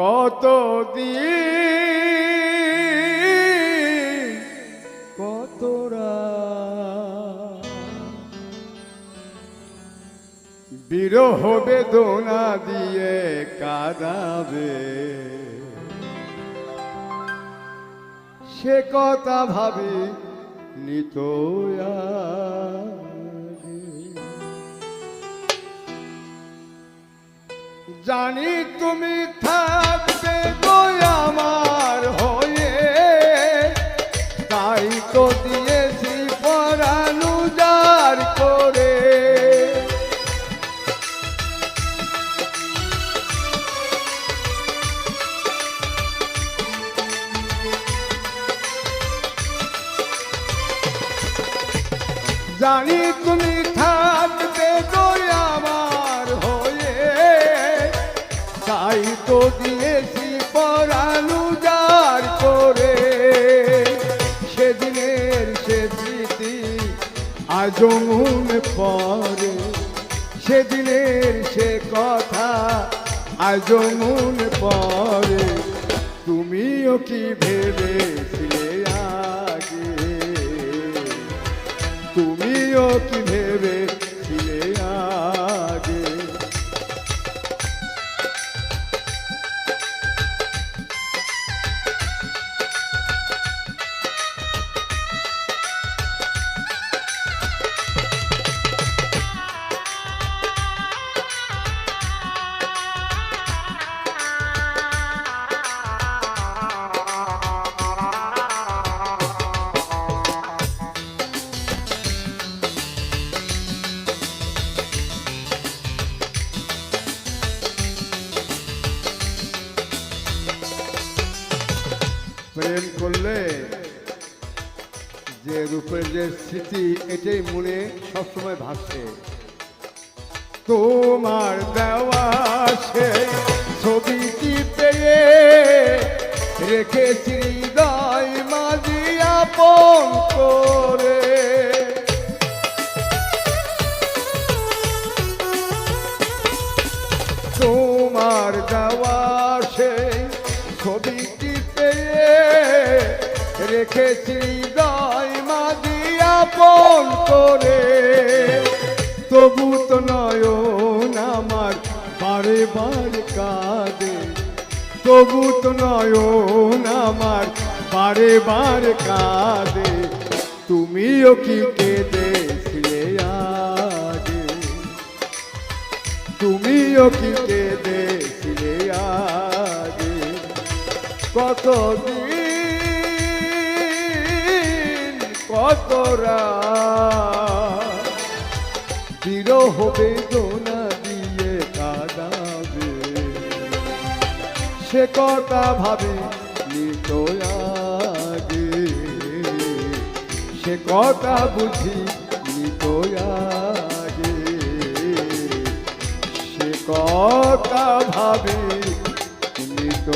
কত দিন কতরা বিরহ বেদনা দিয়ে কাঁদাবে, সে কথা ভাবি নিত জানি তুমি থাকবে গো আমার হয়ে, তাই তো দিয়েছি পরাণ উজাড় করে। জানি তুমি থাকবে গো আমার হয়ে, তাই তো দিয়েছি পরাণ উজাড় করে। সেদিনের সে স্মৃতি আজও মনে পড়ে, সেদিনের সে কথা আজও মনে পড়ে। তুমিও কি ভেবেছিলে আগে, তুমিও কি ভেবেছিলে আগে। প্রেম করলে যে রূপের যে স্মৃতি এটাই মনে সবসময় ভাসে। তোমার দেওয়া সেই ছবিটি পেয়ে রেখেছি হৃদয় মাঝি আপন করে। তোমার দেওয়া সেই ছবিটি পেয়ে রেখেছি হৃদয় মাঝি আপন করে। তবু তো নয়ন আমার বারে বারে কাঁদে, তবু তো নয়ন আমার বারে বারে কাঁদে। তুমিও কি কেঁদেছিলে আগে, তুমিও কি কেঁদেছিলে আগে। কতদিন কতরা বিরহ বেদনা দিয়ে কাঁদাবে, সে কথা ভাবি নিত আগে, সে কথা বুঝি নিত আগে, সে কথা ভাবি নিত